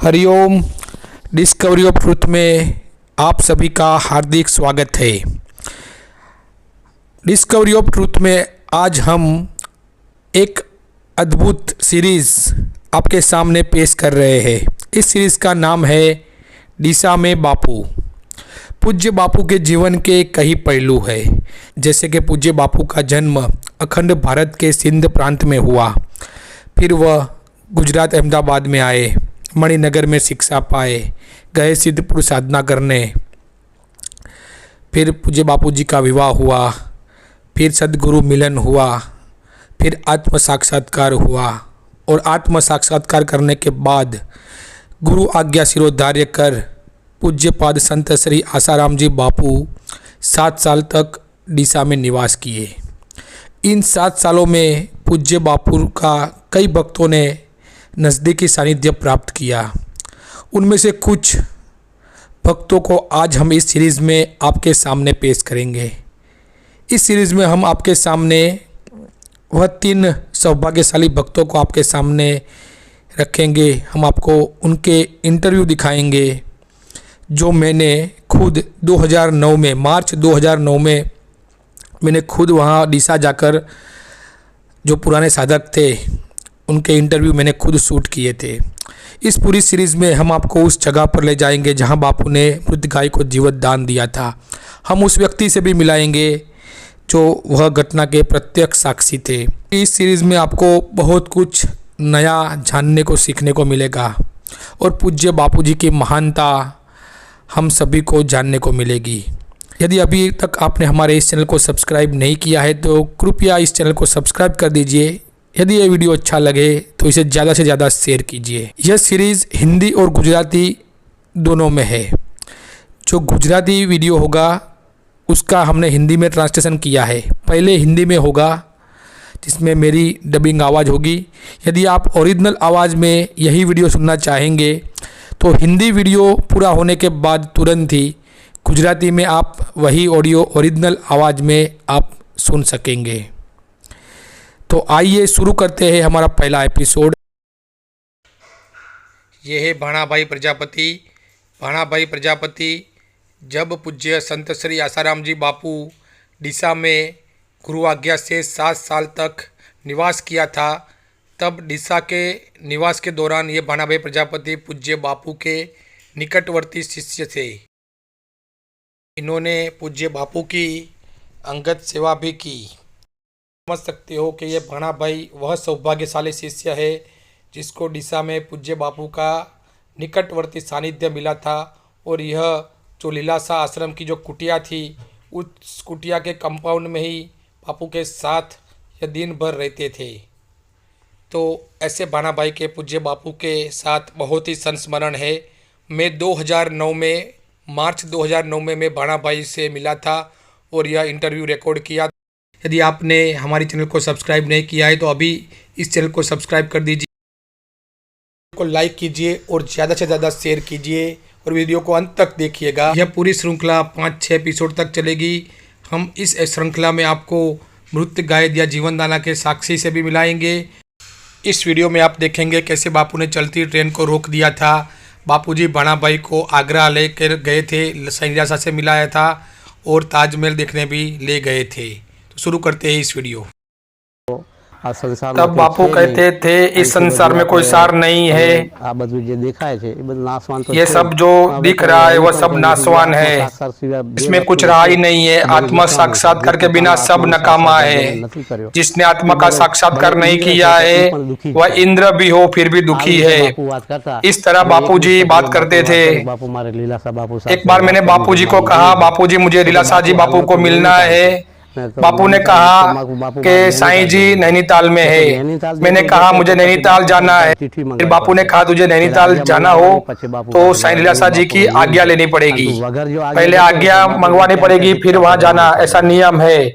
Hariom. Discovery of truth में आप सभी का हार्दिक स्वागत है। डिस्कवरी ऑफ ट्रुथ में आज हम एक अद्भुत सीरीज़ आपके सामने पेश कर रहे हैं। इस सीरीज़ का नाम है डीसा में बापू। पूज्य बापू के जीवन के कई पहलू है, जैसे कि पूज्य बापू का जन्म अखंड भारत के सिंध प्रांत में हुआ, फिर वह गुजरात अहमदाबाद में आए, मणिनगर में शिक्षा पाए, गए सिद्धपुर साधना करने, फिर पूज्य बापू जी का विवाह हुआ, फिर सद्गुरु मिलन हुआ, फिर आत्म साक्षात्कार हुआ और आत्म साक्षात्कार करने के बाद गुरु आज्ञा शिरोधार्य कर पूज्यपाद संत श्री आसाराम जी बापू 7 साल तक डीसा में निवास किए। इन 7 सालों में पूज्य बापू का कई भक्तों ने नज़दीकी सानिध्य प्राप्त किया। उनमें से कुछ भक्तों को आज हम इस सीरीज़ में आपके सामने पेश करेंगे। इस सीरीज़ में हम आपके सामने वह 3 सौभाग्यशाली भक्तों को आपके सामने रखेंगे। हम आपको उनके इंटरव्यू दिखाएंगे जो मैंने खुद 2009 में मार्च 2009 में मैंने खुद वहाँ डीसा जाकर जो पुराने साधक थे उनके इंटरव्यू मैंने खुद शूट किए थे। इस पूरी सीरीज़ में हम आपको उस जगह पर ले जाएंगे जहां बापू ने मृत गाय को जीवन दान दिया था। हम उस व्यक्ति से भी मिलाएंगे जो वह घटना के प्रत्यक्ष साक्षी थे। इस सीरीज़ में आपको बहुत कुछ नया जानने को सीखने को मिलेगा और पूज्य बापू जी की महानता हम सभी को जानने को मिलेगी। यदि अभी तक आपने हमारे इस चैनल को सब्सक्राइब नहीं किया है तो कृपया इस चैनल को सब्सक्राइब कर दीजिए। यदि ये वीडियो अच्छा लगे तो इसे ज़्यादा से ज़्यादा शेयर कीजिए। यह सीरीज़ हिंदी और गुजराती दोनों में है। जो गुजराती वीडियो होगा उसका हमने हिंदी में ट्रांसलेशन किया है। पहले हिंदी में होगा जिसमें मेरी डबिंग आवाज़ होगी। यदि आप ओरिजिनल आवाज़ में यही वीडियो सुनना चाहेंगे तो हिंदी वीडियो पूरा होने के बाद तुरंत ही गुजराती में आप वही ऑडियो ओरिजिनल आवाज़ में आप सुन सकेंगे। तो आइए शुरू करते हैं हमारा पहला एपिसोड। ये है भाणाभाई प्रजापति। भाणाभाई प्रजापति जब पूज्य संत श्री आसाराम जी बापू डीसा में गुरु आज्ञा से 7 साल तक निवास किया था, तब डीसा के निवास के दौरान ये भाणाभाई प्रजापति पूज्य बापू के निकटवर्ती शिष्य थे। इन्होंने पूज्य बापू की अंगत सेवा भी की। समझ सकते हो कि ये भाणाभाई वह सौभाग्यशाली शिष्य है जिसको डीसा में पूज्य बापू का निकटवर्ती सानिध्य मिला था। और यह जो लीलाशाह आश्रम की जो कुटिया थी, उस कुटिया के कंपाउंड में ही बापू के साथ यह दिन भर रहते थे। तो ऐसे भाणाभाई के पूज्य बापू के साथ बहुत ही संस्मरण है। मैं 2009 में मार्च 2009 में मैं भाणाभाई से मिला था और यह इंटरव्यू रिकॉर्ड किया। यदि आपने हमारे चैनल को सब्सक्राइब नहीं किया है तो अभी इस चैनल को सब्सक्राइब कर दीजिए, को लाइक कीजिए और ज़्यादा से ज़्यादा शेयर कीजिए और वीडियो को अंत तक देखिएगा। यह पूरी श्रृंखला 5-6 एपिसोड तक चलेगी। हम इस श्रृंखला में आपको मृत गाय या जीवन दाना के साक्षी से भी मिलाएंगे। इस वीडियो में आप देखेंगे कैसे बापू ने चलती ट्रेन को रोक दिया था। बापूजी भाणाभाई को आगरा लेकर गए थे, सैनिक से मिलाया था और ताजमहल देखने भी ले गए थे। शुरू करते हैं इस वीडियो। तब बापू कहते थे इस संसार में कोई सार नहीं है, ये सब जो दिख रहा है वह सब नाशवान है, इसमें कुछ रहा ही नहीं है। आत्मा साक्षात्कार के बिना सब नकामा है। जिसने आत्मा का साक्षात्कार नहीं किया है वह इंद्र भी हो फिर भी दुखी है। इस तरह बापूजी बात करते थे। एक बार मैंने बापूजी को कहा, बापूजी मुझे लीलाशाह जी बापू को मिलना है। बापू ने कहा कि साईं जी नैनीताल में है। मैंने कहा मुझे नैनीताल जाना है। फिर बापू ने कहा तुझे नैनीताल जाना हो तो साईं लीलाशाह जी की आज्ञा लेनी पड़ेगी, पहले आज्ञा मंगवानी पड़ेगी फिर वहां जाना, ऐसा नियम है।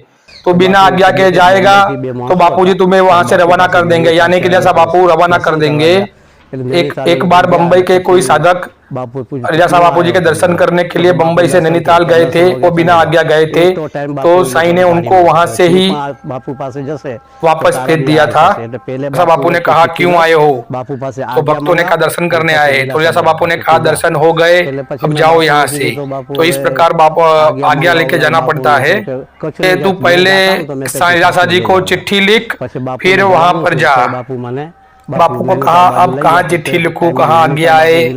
तो बिना आज्ञा के जाएगा तो बापूजी तुम्हें वहां से रवाना कर देंगे, यानी कि जैसा बापू रवाना कर देंगे। एक बार बम्बई के कोई साधक लीलाशाह बापू जी के दर्शन करने के लिए बम्बई से नैनीताल गए थे, वो बिना आज्ञा गए थे, तो साईं ने उनको वहां से ही वापस भेज दिया था। लीलाशाह बापू ने कहा क्यों आए हो, तो भक्तों ने कहा दर्शन करने आए। तो लीलाशाह बापू ने कहा दर्शन हो गए, अब जाओ यहाँ से। तो इस प्रकार बापू आज्ञा लेके जाना पड़ता है। तू पहले साईं लीलाशाह जी को चिट्ठी लिख, फिर वहां पर जा। बापू को कहा अब कहाँ चिट्ठी लिखूं, कहाँ आज्ञा आए।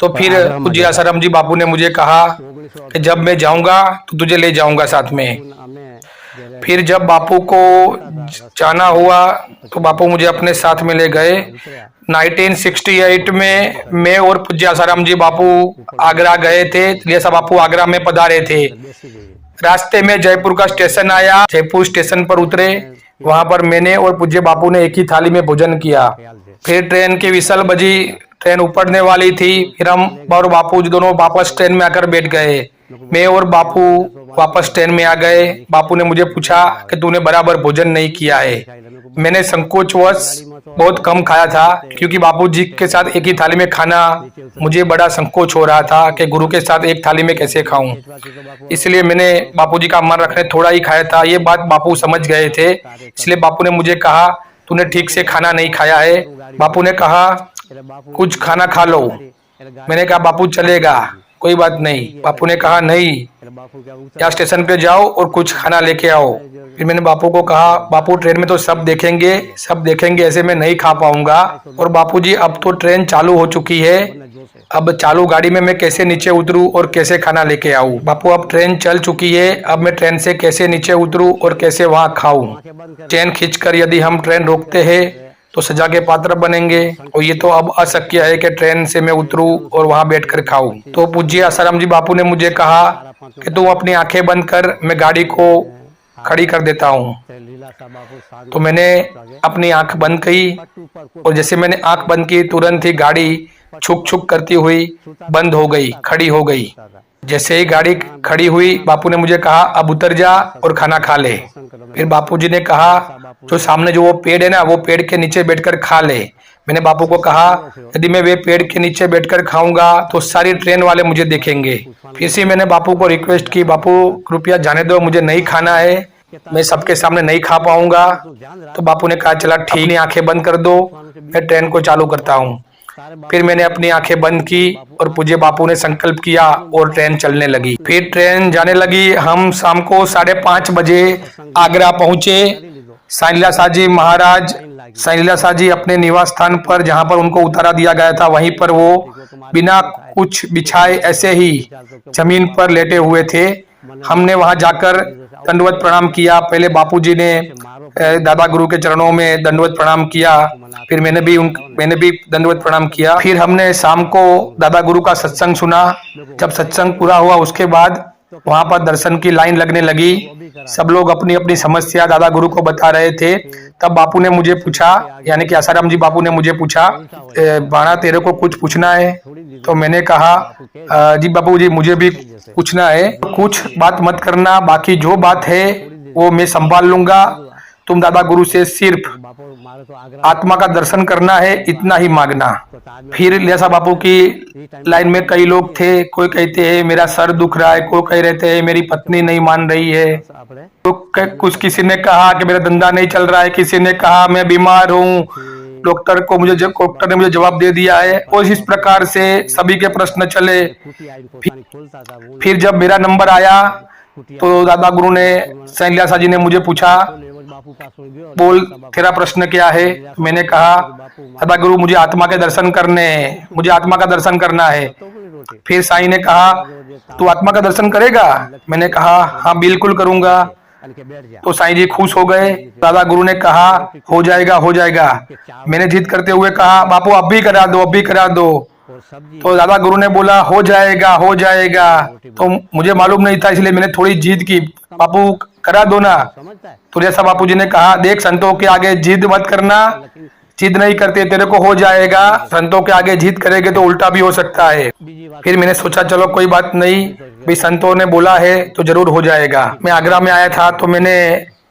तो फिर पूज्य आसाराम जी बापू ने मुझे कहा कि जब मैं जाऊंगा तो तुझे ले जाऊंगा साथ में। फिर जब बापू को जाना हुआ तो बापू मुझे अपने साथ में ले गए। 1968 में मैं और पूज्य आसाराम जी बापू आगरा गए थे। लीलाशाह बापू आगरा में पधारे थे। रास्ते में जयपुर का स्टेशन आया, जयपुर स्टेशन पर उतरे। वहां पर मैंने और पूज्य बापू ने एक ही थाली में भोजन किया। फिर ट्रेन की विसल बजी, ट्रेन उपड़ने वाली थी। फिर हम और बापू जी दोनों वापस ट्रेन में आकर बैठ गए। मैं और बापू वापस ट्रेन में आ गए। बापू ने मुझे पूछा कि तूने बराबर भोजन नहीं किया है। मैंने संकोचवश बहुत कम खाया था, क्योंकि बापू जी के साथ एक ही थाली में खाना मुझे बड़ा संकोच हो रहा था कि गुरु के साथ एक थाली में कैसे खाऊं। इसलिए मैंने बापू जी का मन रखने थोड़ा ही खाया था। ये बात बापू समझ गए थे, इसलिए बापू ने मुझे कहा तूने ठीक से खाना नहीं खाया है। बापू ने कहा कुछ खाना खा लो। मैंने कहा बापू चलेगा, कोई बात नहीं। बापू ने कहा नहीं, या स्टेशन पे जाओ और कुछ खाना लेके आओ। फिर मैंने बापू को कहा बापू ट्रेन में तो सब देखेंगे, ऐसे मैं नहीं खा पाऊंगा। और बापू जी अब तो ट्रेन चालू हो चुकी है, अब चालू गाड़ी में मैं कैसे नीचे उतरूं और कैसे खाना लेके आऊं। बापू अब ट्रेन चल चुकी है, अब मैं ट्रेन से कैसे नीचे उतरूं और कैसे वहां खाऊं। चैन खींचकर यदि हम ट्रेन रोकते हैं तो सजा के पात्र बनेंगे, और ये तो अब अशक्य है कि ट्रेन से मैं उतरूं और वहां बैठकर खाऊं। तो पूज्य आसाराम जी बापू ने मुझे कहा कि तुम अपनी आंखें बंद कर, मैं गाड़ी को खड़ी कर देता हूँ। तो मैंने अपनी आंख बंद की, और जैसे मैंने आंख बंद की तुरंत ही गाड़ी छुक छुक करती हुई बंद हो गई, खड़ी हो गई। जैसे ही गाड़ी खड़ी हुई बापू ने मुझे कहा अब उतर जा और खाना खा ले। फिर बापू जी ने कहा जो सामने जो वो पेड़ है ना, वो पेड़ के नीचे बैठकर खा ले। मैंने बापू को कहा यदि मैं वे पेड़ के नीचे बैठकर खाऊंगा तो सारी ट्रेन वाले मुझे देखेंगे। फिर से मैंने बापू को रिक्वेस्ट की बापू कृपया जाने दो, मुझे नहीं खाना है, मैं सबके सामने नहीं खा पाऊंगा। तो बापू ने कहा चला ठीक है, आंखें बंद कर दो, मैं ट्रेन को चालू करता हूँ। फिर मैंने अपनी आंखें बंद की और पूज्य बापू ने संकल्प किया और ट्रेन चलने लगी। फिर ट्रेन जाने लगी। हम शाम को 5:30 बजे आगरा पहुंचे। साईं लीलाशाह जी महाराज, साईं लीलाशाह जी अपने निवास स्थान पर जहां पर उनको उतारा दिया गया था वहीं पर वो बिना कुछ बिछाए ऐसे ही जमीन पर लेटे हुए थे। हमने वहां जाकर दंडवत प्रणाम किया। पहले बापूजी ने दादा गुरु के चरणों में दंडवत प्रणाम किया, फिर मैंने भी दंडवत प्रणाम किया। फिर हमने शाम को दादा गुरु का सत्संग सुना। जब सत्संग पूरा हुआ उसके बाद वहां पर दर्शन की लाइन लगने लगी। सब लोग अपनी अपनी समस्या दादा गुरु को बता रहे थे। तब बापू ने मुझे पूछा, यानी कि आसाराम जी बापू ने मुझे पूछा बाणा तेरे को कुछ पूछना है? तो मैंने कहा जी बापू जी मुझे भी पूछना है। कुछ बात मत करना, बाकी जो बात है वो मैं संभाल लूंगा। तुम दादा गुरु से सिर्फ आत्मा का दर्शन करना है, इतना ही मांगना। फिर लीलाशाह बापू की लाइन में कई लोग थे। कोई कहते हैं मेरा सर दुख रहा है, कोई कह रहे हैं मेरी पत्नी नहीं मान रही है, तो कुछ किसी ने कहा कि मेरा धंधा नहीं चल रहा है, किसी ने कहा मैं बीमार हूँ, डॉक्टर ने मुझे जवाब दे दिया है। और इस प्रकार से सभी के प्रश्न चले। फिर जब मेरा नंबर आया तो दादा गुरु ने, साईं लीलाशाह जी ने मुझे पूछा बोल तेरा प्रश्न क्या है? मैंने कहा दादा गुरु मुझे आत्मा के दर्शन करने हैं, मुझे आत्मा का दर्शन करना है। फिर साईं ने कहा तू आत्मा का दर्शन करेगा? मैंने कहा हाँ बिल्कुल करूंगा। तो साईं जी खुश हो गए। दादा गुरु ने कहा हो जाएगा हो जाएगा। मैंने जिद करते हुए कहा बापू अब भी करा दो, अब भी करा दो। तो दादा गुरु ने बोला हो जाएगा हो जाएगा। तो मुझे मालूम नहीं था, इसलिए मैंने थोड़ी जिद की, बापू करा दो ना। तो जैसा बापू जी ने कहा देख संतों के आगे जिद मत करना, जिद नहीं करते तेरे को हो जाएगा, संतों के आगे जिद करेंगे तो उल्टा भी हो सकता है। फिर मैंने सोचा चलो कोई बात नहीं, भाई संतों ने बोला है तो जरूर हो जाएगा। मैं आगरा में आया था तो मैंने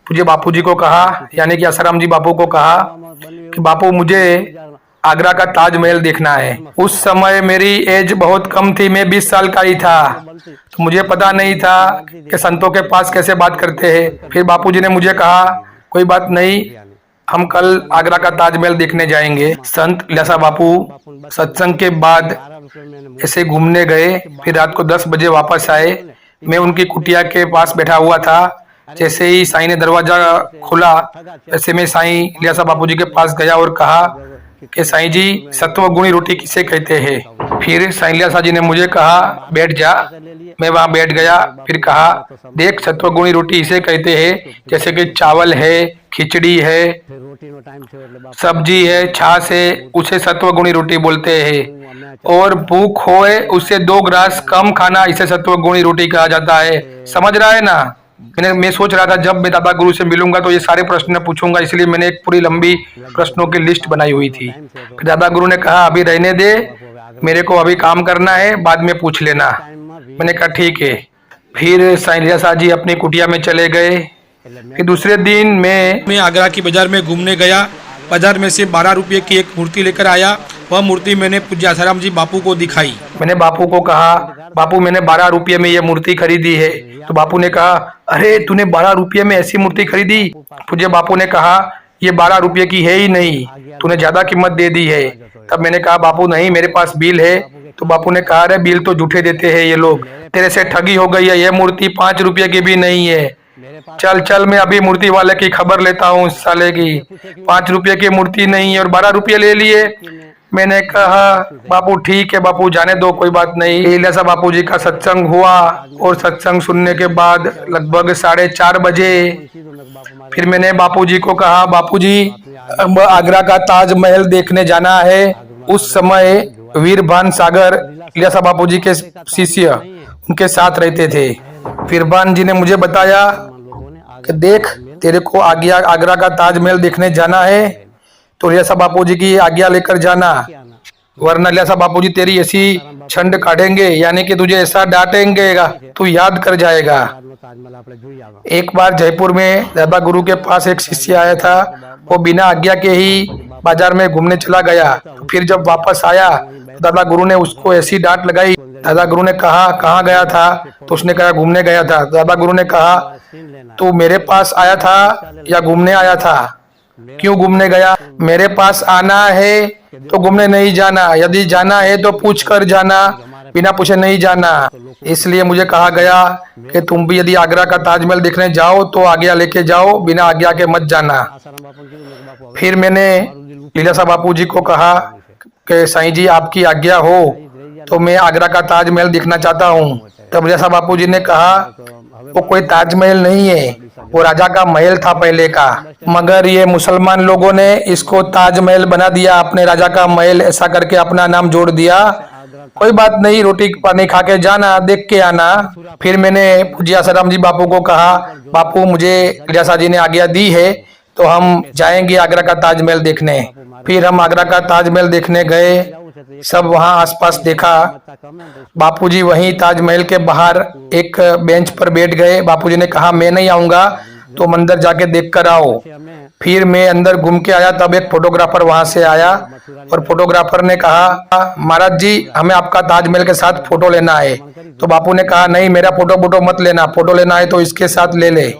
पूज्य बापू जी को कहा, यानी कि आसाराम जी बापू को कहा कि बापू मुझे आगरा का ताजमहल देखना है। उस समय मेरी एज बहुत कम थी, मैं 20 साल का ही था, तो मुझे पता नहीं था कि संतों के पास कैसे बात करते हैं। फिर बापूजी ने मुझे कहा कोई बात नहीं, हम कल आगरा का ताजमहल देखने जाएंगे। संत ल्यासा बापू सत्संग के बाद ऐसे घूमने गए, फिर रात को 10 बजे वापस आए। मैं उनकी कुटिया के पास बैठा हुआ था। जैसे ही साईं ने दरवाजा खोला, ऐसे में साईं ल्यासा बापू जी के पास गया और कहा कि साईं जी, सत्व गुणी रोटी किसे कहते हैं। फिर साईं ल्यासा जी ने मुझे कहा बैठ जा। मैं वहां बैठ गया। फिर कहा देख, सत्व गुणी रोटी इसे कहते हैं जैसे कि चावल है, खिचड़ी है, सब्जी है, छाछ है, उसे सत्व गुणी रोटी बोलते हैं। और भूख होए उससे 2 ग्रास कम खाना, इसे सत्व गुणी रोटी कहा जाता है। समझ रहा है ना। मैं सोच रहा था जब मैं दादा गुरु से मिलूंगा तो ये सारे प्रश्न पूछूंगा, इसलिए मैंने एक पूरी लंबी प्रश्नों की लिस्ट बनाई हुई थी। फिर दादा गुरु ने कहा अभी रहने दे, मेरे को अभी काम करना है, बाद में पूछ लेना। मैंने कहा ठीक है। फिर साईं ल्यासा जी अपनी कुटिया में चले गए। फिर दूसरे दिन मैं आगरा की बाजार में घूमने गया। बाजार में से 12 रुपये की एक मूर्ति लेकर आया। वह मूर्ति मैंने पूज्य आसाराम जी बापू को दिखाई। मैंने बापू को कहा बापू, मैंने 12 रुपये में ये मूर्ति खरीदी है। तो बापू ने कहा अरे तूने 12 रुपये में ऐसी मूर्ति खरीदी। पूज्य बापू ने कहा ये 12 रुपये की है ही नहीं, तूने ज्यादा कीमत दे दी है। तब मैंने कहा बापू नहीं, मेरे पास बिल है। तो बापू ने कहा अरे बिल तो झूठे देते हैं ये लोग, तेरे से ठगी हो गई है, ये मूर्ति 5 रुपये की भी नहीं है। चल चल, मैं अभी मूर्ति वाले की खबर लेता हूँ उस साले की। 5 रुपये की मूर्ति नहीं है और 12 रुपये ले लिए। मैंने कहा बापू ठीक है बापू, जाने दो, कोई बात नहीं। ल्यासा बापू जी का सत्संग हुआ और सत्संग सुनने के बाद लगभग 4:30 बजे फिर मैंने बापू जी को कहा बापू जी, अब आगरा का ताजमहल देखने जाना है। उस समय वीरभान सागर ल्यासा बापू जी के शिष्य उनके साथ रहते थे। वीरभान जी ने मुझे बताया कि देख, तेरे को आगरा का ताजमहल देखने जाना है तो ल्यासा बापू जी की आज्ञा लेकर जाना, वरना ल्यासा बापू जी तेरी ऐसी छंड काटेंगे, यानी कि तुझे ऐसा डांटेंगे तू याद कर जाएगा। एक बार जयपुर में दादा गुरु के पास एक शिष्य आया था, वो बिना आज्ञा के ही बाजार में घूमने चला गया। तो फिर जब वापस आया तो दादा गुरु ने उसको ऐसी डांट लगाई। दादा गुरु ने कहा कहाँ गया था, तो उसने कहा घूमने गया था। दादा गुरु ने कहा तू मेरे पास आया था या घूमने आया था, क्यों घूमने गया? मेरे पास आना है तो घूमने नहीं जाना, यदि जाना है तो पूछ कर जाना, बिना पूछे नहीं जाना। इसलिए मुझे कहा गया कि तुम भी यदि आगरा का ताजमहल देखने जाओ तो आज्ञा लेके जाओ, बिना आज्ञा के मत जाना। फिर मैंने लीलासा बापू जी को कहा कि साईं जी आपकी आज्ञा हो तो मैं आगरा का ताजमहल देखना चाहता हूँ। तब लीलासा बापू जी ने कहा वो कोई ताजमहल नहीं है, वो राजा का महल था पहले का, मगर ये मुसलमान लोगों ने इसको ताजमहल बना दिया, अपने राजा का महल ऐसा करके अपना नाम जोड़ दिया। कोई बात नहीं, रोटी पानी खा के जाना, देख के आना। फिर मैंने पूज्य आसाराम जी बापू को कहा बापू मुझे ल्यासा जी ने आज्ञा दी है तो हम जाएंगे आगरा का ताजमहल देखने। फिर हम आगरा का ताजमहल देखने गए, सब वहां आसपास देखा। बापूजी वहीं ताजमहल के बाहर एक बेंच पर बैठ गए। बापूजी ने कहा मैं नहीं आऊंगा, तुम अंदर जाके देख कर आओ। फिर मैं अंदर घूम के आया, तब एक फोटोग्राफर वहां से आया और फोटोग्राफर ने कहा महाराज जी हमें आपका ताजमहल के साथ फोटो लेना है। तो बापू ने कहा नहीं, मेरा फोटो मत लेना, फोटो लेना है तो इसके साथ ले ले।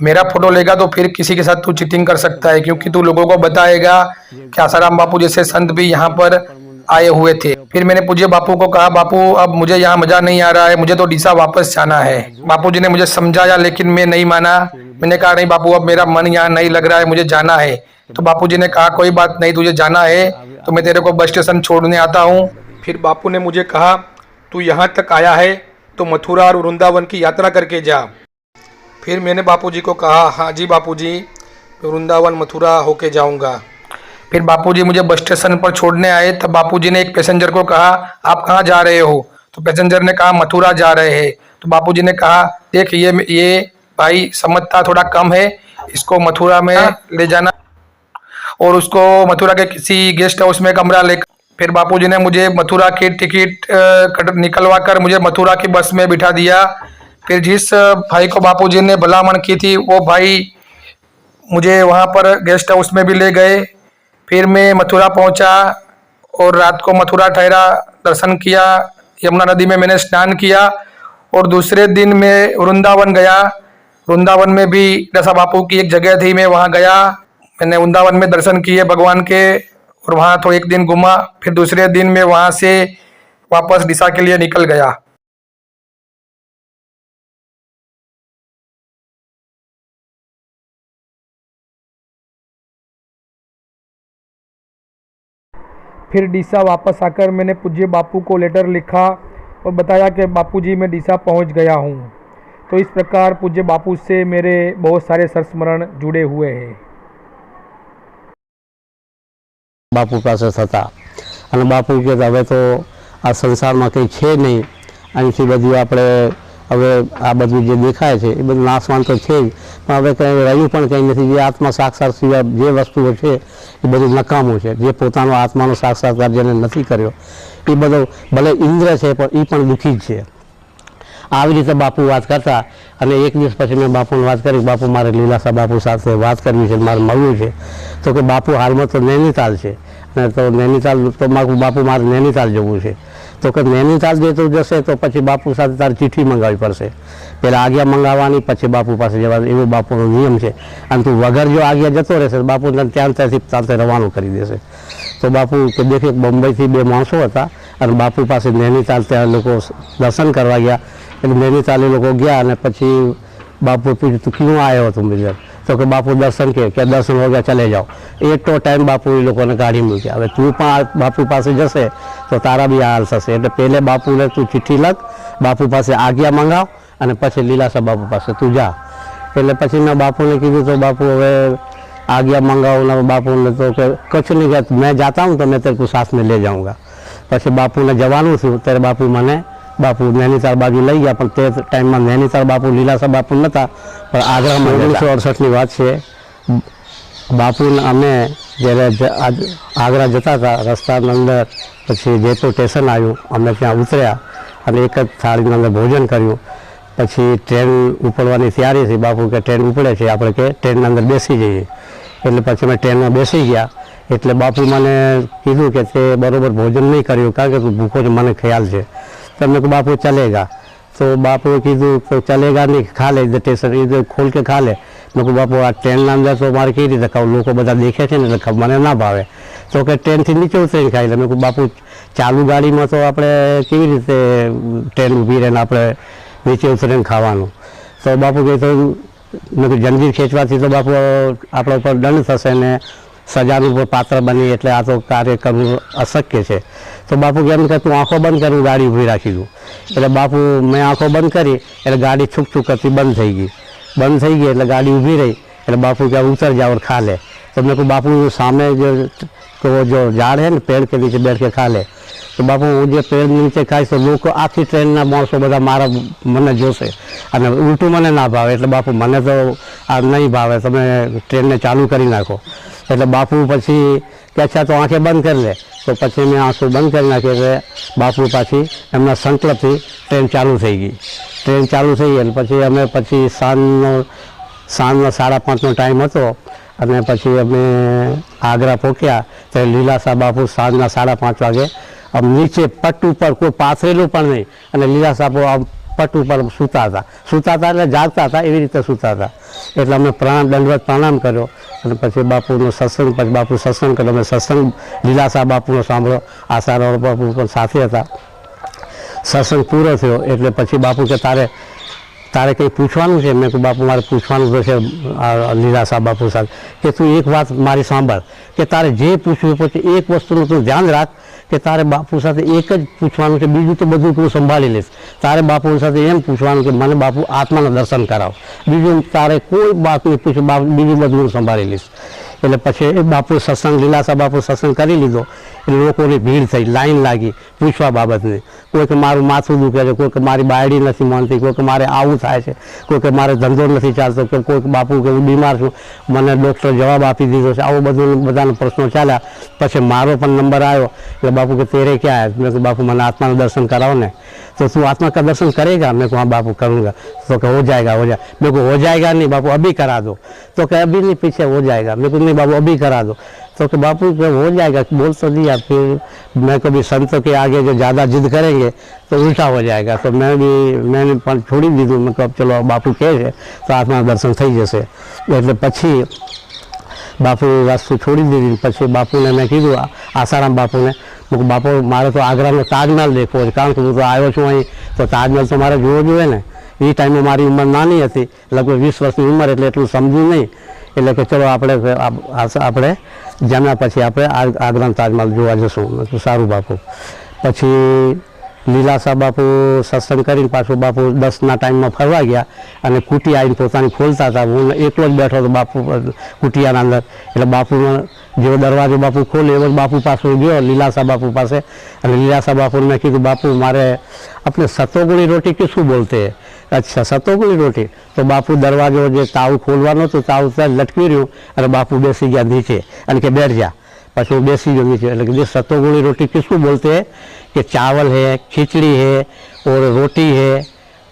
मेरा फोटो लेगा तो फिर किसी के साथ तू चीटिंग कर सकता है, क्योंकि तू लोगों को बताएगा कि आसाराम बापू जैसे संत भी यहाँ पर आए हुए थे। फिर मैंने पूज्य बापू को कहा बापू अब मुझे यहाँ मजा नहीं आ रहा है, मुझे तो डीसा वापस जाना है। बापू जी ने मुझे समझाया लेकिन मैं नहीं माना। मैंने कहा नहीं बापू अब मेरा मन यहाँ नहीं लग रहा है, मुझे जाना है। तो बापू जी ने कहा कोई बात नहीं, तुझे जाना है तो मैं तेरे को बस स्टेशन छोड़ने आता हूँ। फिर बापू ने मुझे कहा तू यहाँ तक आया है तो मथुरा और वृंदावन की यात्रा करके जा। फिर मैंने बापू जी को कहा हाँ जी बापू जी, वृंदावन मथुरा होके जाऊँगा। फिर बापूजी मुझे बस स्टेशन पर छोड़ने आए, तब बापूजी ने एक पैसेंजर को कहा आप कहाँ जा रहे हो? तो पैसेंजर ने कहा मथुरा जा रहे हैं। तो बापूजी ने कहा देख ये भाई समझता थोड़ा कम है, इसको मथुरा में ले जाना और उसको मथुरा के किसी गेस्ट हाउस में कमरा ले। फिर बापूजी ने मुझे मथुरा की टिकट निकलवा कर मुझे मथुरा की बस में बिठा दिया। फिर जिस भाई को बापूजी ने भलामण की थी वो भाई मुझे वहाँ पर गेस्ट हाउस में भी ले गए। फिर मैं मथुरा पहुंचा। और रात को मथुरा ठहरा, दर्शन किया, यमुना नदी में मैंने स्नान किया। और दूसरे दिन मैं वृंदावन गया। वृंदावन में भी दशा बापू की एक जगह थी, मैं वहाँ गया। मैंने वृंदावन में दर्शन किए भगवान के, और वहाँ तो एक दिन घूमा। फिर दूसरे दिन मैं वहाँ से वापस दिशा के लिए निकल गया। फिर डीसा वापस आकर मैंने पूज्य बापू को लेटर लिखा और बताया कि बापूजी मैं डीसा पहुंच गया हूं। तो इस प्रकार पूज्य बापू से मेरे बहुत सारे संस्मरण जुड़े हुए हैं। बापू પાસે થતા અને બાપુ કે હવે તો આ સંસારમાં કંઈ છે નહીં, અહીંથી બધું આપણે હવે આ બધું જે દેખાય છે એ બધું નાશવાન તો છે જ, પણ હવે કંઈ રહ્યું પણ કંઈ નથી। જે આત્મા સાક્ષાત સિવાય જે વસ્તુઓ છે એ બધું નકામું છે। જે પોતાનો આત્માનો સાક્ષાત્કાર જેને નથી કર્યો એ બધો ભલે ઇન્દ્ર છે પણ એ પણ દુઃખી જ છે। આવી રીતે બાપુ વાત કરતા અને એક દિવસ પછી મેં બાપુને વાત કરી, બાપુ મારે લીલાસા બાપુ સાથે વાત કરવી છે, મારે મળવું છે। તો કે બાપુ હાલમાં તો નૈનીતાલ છે અને તો નૈનીતાલ તો મારું બાપુ મારે નૈનીતાલ જવું છે। તો કે નૈનીતાલ જે તું જશે તો પછી બાપુ સાથે તારે ચિઠ્ઠી મંગાવવી પડશે, પહેલાં આજ્ઞા મંગાવવાની પછી બાપુ પાસે જવાનું, એવો બાપુનો નિયમ છે। અને તું વગર જો આજ્ઞા જતો રહેશે બાપુ તને ત્યાંથી રવાનું કરી દેશે। તો બાપુ કે દેખે બોમ્બેથી બે માણસો હતા અને બાપુ પાસે નૈનીતાલ ત્યાં લોકો દર્શન કરવા ગયા। એટલે નૈનીતાલ એ લોકો ગયા અને પછી બાપુ પૂછ્યું તું ક્यों આવ્યો हो तुम इधर? तो कि बापू दर्शन के क्या दर्शन हो गया चले जाओ। एक तो टाइम बापू ये लोगों ने गाड़ी मूक्या। હવે તું પણ બાપુ પાસે જશે તો તારા બી આ હાલ થશે। એટલે પહેલે બાપુને તું ચિઠ્ઠી લખ, બાપુ પાસે આજ્ઞા મંગાવ અને પછી લીલાસા બાપુ પાસે તું જા। એટલે પછી મેં બાપુને કીધું તો બાપુ હવે આજ્ञा મંગાવો ને બાપુને તો કે કચ્છ નહીં ગયા, मैं जाता हूँ तो मैं तेरे को साथ में ले जाऊँगा। પછી બાપુને જવાનું થયું ત્યારે બાપુ મને બાપુ નૈનીતાલ બાજુ લઈ ગયા, પણ તે ટાઈમમાં નૈનીતાલ બાપુ લીલાસા બાપુ નહોતા પણ આગ્રામાં 1968ની વાત છે। બાપુને અમે જ્યારે આગ્રા જતા હતા રસ્તાની અંદર પછી જયપુર સ્ટેશન આવ્યું, અમે ત્યાં ઉતર્યા અને એક જ થાળીની અંદર ભોજન કર્યું। પછી ટ્રેન ઉપડવાની તૈયારી હતી, બાપુ કે ટ્રેન ઉપડે છે આપણે કે ટ્રેનની અંદર બેસી જઈએ। એટલે પછી અમે ટ્રેનમાં બેસી ગયા। એટલે બાપુ મને કીધું કે તે બરાબર ભોજન નહીં કર્યું કારણ કે તું ભૂખો છે, મને ખ્યાલ છે। तो मैं को बापू चलेगा, तो बापू कीधु तो चलेगा नहीं, खा ले स्टेशन इधर खोल के खा ले। मैं को बापू आ ट्रेन अंदर तो मारे कई रीते खाऊ, लोग बधा देखे थे ने मैंने ना भावे तो कि ट्रेन थी नीचे उतरी खाई ले। मैं को बापू चालू गाड़ी में तो आपणे केवी रीते ट्रेन ऊभी रहीने आपणे नीचे उतरीने खावानुं। तो बापू कहे तो मैं जंजीर खेंचवाथी तो बापू आपणा उपर दंड थशे ने सजाનું પાત્ર બની એટલે આ તો કાર્ય કરવું અશક્ય છે। તો બાપુ કેમ કે તું આંખો બંધ કરી ગાડી ઊભી રાખી દઉં। એટલે બાપુ મેં આંખો બંધ કરી એટલે ગાડી છૂક છૂક કરતી બંધ થઈ ગઈ। બંધ થઈ ગઈ એટલે ગાડી ઊભી રહી એટલે બાપુ કે ઉતર जा और खा ले। तो मेरे को बापू सामने जो झाड़ है ना पेड़ के नीचे बैठ के खा ले। तो बापू जो पेड़ नीचे खाई तो लोग आखी ट्रेनना माणसो બધા મારા મને જોશે અને ઉલટું મને ના ભાવે। એટલે બાપુ મને તો આ નહીં ભાવે, તમે ટ્રેનને ચાલુ કરી નાખો। એટલે બાપુ પછી કે અચ્છા તો આંખે બંધ કરી લે। તો પછી મેં આંખો બંધ કરી નાખી એટલે બાપુ પાછી એમના સંકલ્પથી ટ્રેન ચાલુ થઈ ગઈ। ટ્રેન ચાલુ થઈ ગઈ પછી અમે પછી સાંજનો 5:30નો ટાઈમ હતો અને પછી અમે આગ્રા પહોંચ્યા તો લીલાસા બાપુ સાંજના 5:30 વાગે આમ નીચે પટ ઉપર કોઈ પાથરેલું પણ નહીં અને લીલાસા બાપુ પટ ઉપર સૂતા હતા એટલે જાગતા હતા એવી રીતે સૂતા હતા। એટલે અમે દંડવત પ્રણામ કર્યો અને પછી બાપુનો સત્સંગ, પછી બાપુ સત્સંગ કર્યો। અમે સત્સંગ લીલાસા બાપુનો સાંભળ્યો, આશારામ બાપુ પણ સાથે હતા। સત્સંગ પૂરો થયો એટલે પછી બાપુ કે તારે કંઈ પૂછવાનું છે? મેં કહ્યું બાપુ મારે પૂછવાનું તો છે લીલાસા બાપુ સાથે કે તું એક વાત મારી સાંભળ કે તારે જે પૂછવું પછી એક વસ્તુનું તું ધ્યાન રાખ કે તારે બાપુ સાથે એક જ પૂછવાનું છે, બીજું તો બધું તું સંભાળી લઈશ। તારે બાપુ સાથે એમ પૂછવાનું કે મને બાપુ આત્માના દર્શન કરાવો, બીજું તારે કોઈ વાત નહીં પૂછું, બીજું બધું હું સંભાળી લઈશ। એટલે પછી એ બાપુ સત્સંગ લીલાસા બાપુ સત્સંગ કરી લીધો એટલે લોકોની ભીડ થઈ, લાઈન લાગી પૂછવા બાબતની। કોઈ કે મારું માથું દુખે છે, કોઈ કે મારી બાયડી નથી માનતી, કોઈ કે મારે આવું થાય છે, કોઈ કે મારે ધંધો નથી ચાલતો, કે કોઈ બાપુ કે હું બીમાર છું, મને ડૉક્ટર જવાબ આપી દીધો છે, આવું બધું બધાના પ્રશ્નો ચાલ્યા। પછી મારો પણ નંબર આવ્યો એટલે બાपू के तेरे क्या है? मैं को बापू मैंने आत्मा का दर्शन कराओ ने। तो तू आत्मा का दर्शन करेगा? मैं को हाँ बापू करूँगा। तो क्या हो जाएगा? मेरे को हो जाएगा नहीं बापू, अभी करा दो। तो क्या अभी नहीं, पीछे हो जाएगा। मेरे को नहीं बापू अभी करा दो। तो कि बापू जब हो जाएगा बोल तो दिया, फिर मैं कभी संतों के आगे जो ज़्यादा जिद करेंगे तो उल्टा हो जाएगा, तो मैंने પણ છોડી દીધું. મેં કહું ચલો બાપુ કહે છે તો આત્મા દર્શન થઈ જશે. એટલે પછી બાપુ વસ્તુ છોડી દીધી. પછી બાપુને મેં કીધું આસારામ બાપુને, બાપુ મારે તો આગ્રાનો તાજમહેલ દેખવો છે, કારણ કે હું તો આવ્યો છું અહીં તો તાજમહેલ તો મારે જોવો જોઈએ ને. એ ટાઈમે મારી ઉંમર નાની હતી, લગભગ 20 વર્ષની ઉંમર, એટલે એટલું સમજ્યું નહીં. એટલે કે ચલો આપણે જમ્યા પછી આપણે આગ્રાનો તાજમહેલ જોવા જશું. તો સારું બાપુ. પછી લીલાસા બાપુ સત્સંગ કરીને પાછું બાપુ 10ના ટાઈમમાં ફરવા ગયા અને કુટી આવીને પોતાની ખોલતા હતા. હું એકલો જ બેઠો હતો બાપુ કુટિયાના અંદર. એટલે બાપુનો જેવો દરવાજો બાપુ ખોલે એવો બાપુ પાસે ગયો લીલાસા બાપુ પાસે. અને લીલાસા બાપુને મેં કીધું બાપુ મારે આપણે સતોગુણી રોટી કે શું બોલતે? અચ્છા સતોગુણી રોટી. તો બાપુ દરવાજો જે તાવ ખોલવાનો તો તાવ ત્યાં લટકી રહ્યું અને બાપુ બેસી ગયા નીચે અને કે બેઠ જા. પછી હું બેસી ગયો नीचे. એટલે कि सतोगुणी रोटी किसको बोलते हैं कि चावल है, खिचड़ी है और रोटी है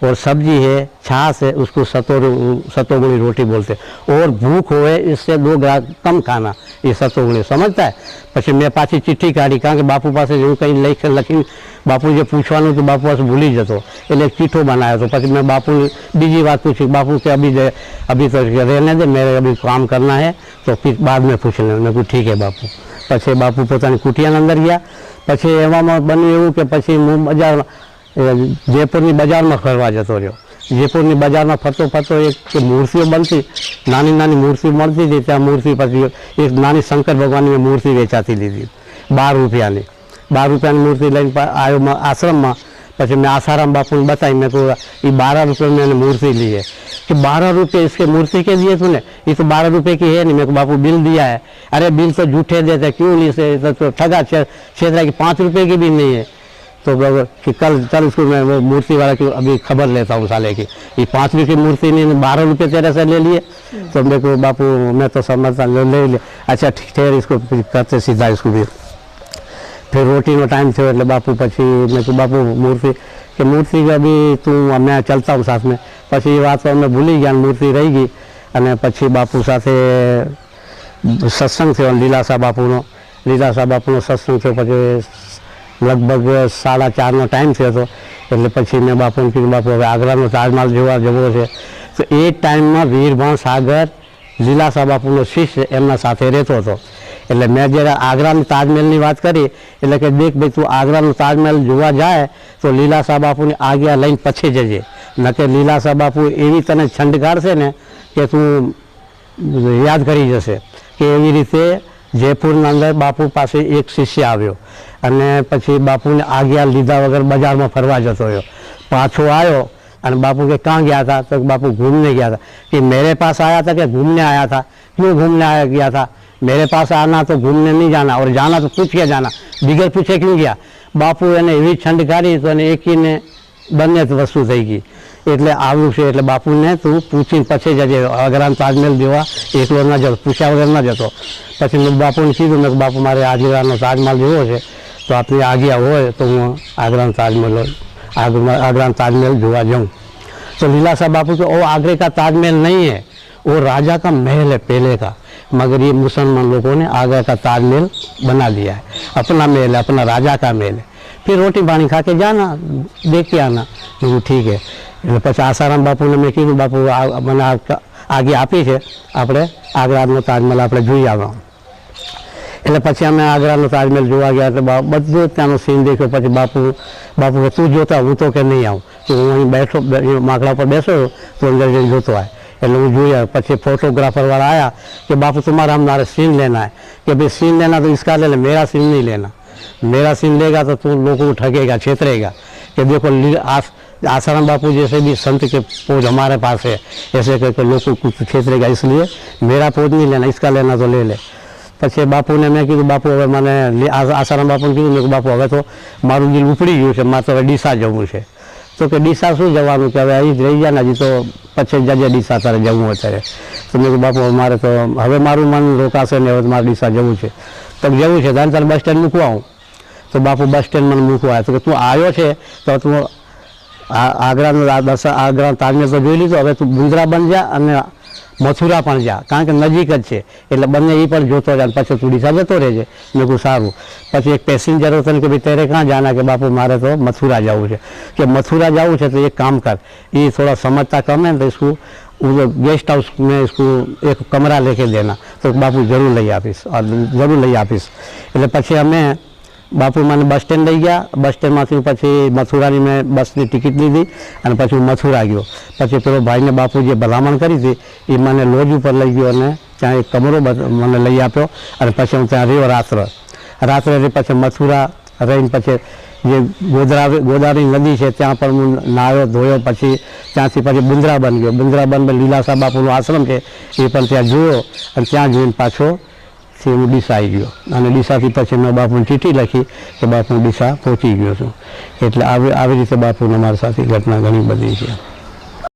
और सब्जी है, छाछ है, उसको सतोगुणी रोटी बोलते हैं. और भूख होए इससे 2 ग्राम कम खाना, ये सतोगुणी समझता है. પછી મેં પાછી ચિઠ્ઠી કાઢી, કારણ કે બાપુ પાસે હું કંઈ લખી બાપુ જે પૂછવાનું તો બાપુ પાસે ભૂલી જતો, એટલે એક ચિઠ્ઠો બનાવ્યો હતો. પછી મેં બાપુ બીજી વાત પૂછી, બાપુ કે अभी तो रहने दे, मेरे अभी काम करना है तो फिर बाद में पूछ लें. મેં કહ્યું ઠીક है બાપુ. પછી બાપુ પોતાની કુટિયાના અંદર ગયા. પછી એવામાં બન્યું એવું કે પછી હું જયપુરની બજારમાં ફરવા જતો રહ્યો. જયપુરની બજારમાં ફરતો ફરતો એક મૂર્તિઓ બનતી, નાની નાની મૂર્તિ મળતી હતી. ત્યાં મૂર્તિ પછી એક નાની શંકર ભગવાનની મૂર્તિ વેચાતી લીધી 12 રૂપિયાની. 12 રૂપિયાની મૂર્તિ લઈને આવ્યો આશ્રમમાં. પછી मैं आसाराम बापू ने बताई, मैं को ये 12 रुपये में मैंने मूर्ति ली है. कि 12 रुपये इसके मूर्ति के दिए तूने? ये तो 12 रुपये की है नहीं. मेरे को बापू बिल दिया है. अरे बिल तो झूठे देते, क्यों नहीं से तो ठगा क्षेत्र की 5 रुपये की भी नहीं है. तो कि चल उसको मैं वो मूर्ति वाला की अभी खबर लेता हूँ साले की, ये 5 रुपये की मूर्ति नहीं, 12 रुपये तेरे से ले लिए. तो मेरे को बापू मैं तो समझता ले ले. अच्छा ठहर इसको करते सीधा इसको भी. फिर रोटीનો ટાઈમ થયો એટલે બાપુ પછી મેં કહ્યું બાપુ મૂર્તિ અભી તું અમે ચાલતા હું સાથ મેં. પછી એ વાત અમે ભૂલી ગયા, મૂર્તિ રહી ગઈ. અને પછી બાપુ સાથે સત્સંગ થયો લીલાસા બાપુનો સત્સંગ થયો. પછી લગભગ 4:30નો ટાઈમ થયો હતો. એટલે પછી મેં બાપુને કીધું બાપુ હવે આગ્રાનો તાજમહેલ જોવા જવો છે. તો એ ટાઈમમાં વીરભાન સાગર લીલાસા બાપુનો શિષ્ય એમના સાથે રહેતો હતો. એટલે મેં જ્યારે આગ્રાની તાજમહેલની વાત કરી એટલે કે દેખ ભાઈ તું આગ્રાનો તાજમહેલ જોવા જાય તો લીલાસા બાપુની આજ્ઞા લઈને પછી જજે, ન કે લીલાસા બાપુ એવી તને છંડગાડશે ને કે તું યાદ કરી જશે. કે એવી રીતે જયપુરના અંદર બાપુ પાસે એક શિષ્ય આવ્યો અને પછી બાપુને આજ્ઞા લીધા વગર બજારમાં ફરવા જતો રહ્યો. પાછો આવ્યો અને बापू के कहाँ गया था? तो बापू घूमने गया था. कि मेरे पास आया था कि घूमने आया था? क्यों घूमने आया गया था? मेरे पास आना तो घूमने नहीं जाना, और जाना तो पूछ के जाना, बिगर पूछे क्यों गया? बापू એને એવી છંડકારી તો એને એકીને બંને વસ્તુ થઈ ગઈ. એટલે આવું છે. એટલે બાપુને તું પૂછીને પછી જજે, આગ્રાનો તાજમહેલ જોવા એકલો ન જતો, પૂછ્યા વગર ન જતો. પછી મેં બાપુને કીધું મેં બાપુ મારે આગ્રાનો તાજમહેલ જોવો છે, તો આપની આજ્ઞા હોય તો હું आगरा ताजमहल જોવા जाऊँ. तो लीलासा बापू को वो आगरे का ताजमहल नहीं है, वो राजा का महल है पहले का, मगर ये मुसलमान लोगों ने आगरा का ताजमहल बना दिया है. अपना महल है, अपना राजा का महल है. फिर रोटी पानी खा के जाना, देख के आना. तो ठीक है. એટલે પછી આસારામ બાપુને મેં કીધું બાપુ મને આજ્ઞા આપી છે, આપણે આગ્રાનો તાજમહેલ આપણે જોઈ આવવાનું. એટલે પછી અમે આગ્રાનો તાજમહેલ જોવા ગયા. એટલે બધું ત્યાંનો સીન દેખ્યો. પછી બાપુ તું જોતા, હું તો કે નહીં આવું. તો હું અહીં બેઠો માકડા પર બેસો તો અંદર જઈને જોતો આવે. એટલે હું જોયા. પછી फोटोग्राफर वाला आया कि बापू तुम्हारा हमारे सीन लेना है. कि भाई सीन लेना तो इसका ले ले, मेरा सीन नहीं लेना. मेरा सीन लेगा तो तुम लोगों को ठगेगा, छेतरेगा. कि देखो आसाराम बापू जैसे भी संत के पोज हमारे पास है, ऐसे करके लोगों को छेतरेगा, इसलिए मेरा पोज नहीं लेना, इसका लेना तो ले ले. પછી બાપુને મેં કીધું બાપુ હવે મને આસારામ બાપુને કીધું મેં બાપુ હવે તો મારું દિલ ઉપડી ગયું છે, મારે તો હવે ડીસા જવું છે. તો કે ડીસા શું જવાનું, કે હવે અહીં જ રહી જાય ને, હજી તો પછી જજે ડીસા તારે જવું અત્યારે. તો મેં કીધું બાપુ મારે તો હવે મારું મન રોકાશે ને, હવે મારે ડીસા જવું છે. તો જવું છે તારે બસ સ્ટેન્ડ મૂકવા આવું. તો બાપુ બસ સ્ટેન્ડ મને મૂકવા આવ્યો. તો કે તું આવ્યો છે તો તું આગ્રાનો તાજમહેલ તો જોઈ લીધો, હવે તું મુંદ્રા બન જા અને મથુરા પણ જા, કારણ કે નજીક જ છે એટલે બંને એ પણ જોતો જાય. પછી તું ડીસા જતો રહેજે. મેં કહું સારું. પછી એક પેસેન્જર હતો ને કે ભાઈ તેરે ક્યાં જાના, કે બાપુ મારે તો મથુરા જવું છે. કે મથुरा जવું છે तो एक काम कर, ये थोड़ा समझता कम है तो इसको वो गेस्ट हाउस में इसको एक कमरा लेके देना. तो बापू जरूर લઈ આપીશ, જરૂર લઈ આપીશ. એટલે પછી અમે બાપુ મને બસ સ્ટેન્ડ લઈ ગયા. બસ સ્ટેન્ડમાંથી પછી મથુરાની મેં બસની ટિકિટ લીધી અને પછી હું મથુરા ગયો. પછી પેલો ભાઈને બાપુ જે ભલામણ કરી હતી એ મને લોજ ઉપર લઈ ગયો અને ત્યાં એક કમરો મને લઈ આપ્યો અને પછી હું ત્યાં રહ્યો રાત્રે પછી મથુરા રહીને પછી જે ગોદાવરી નદી છે ત્યાં પણ હું નાહ્યો ધોયો. પછી ત્યાંથી પછી બુંદરાબન ગયો. બુંદરાબનમાં લીલાસા બાપુનો આશ્રમ છે એ પણ ત્યાં જોયો અને ત્યાં જોઈને પાછો હું ડીસા આવી ગયો. અને ડીસાથી પછી મેં બાપુને ચીઠી લખી કે બાપુ ડીસા પહોંચી ગયો છું. એટલે આવી રીતે બાપુને મારી સાથે ઘટના ઘણી બધી છે.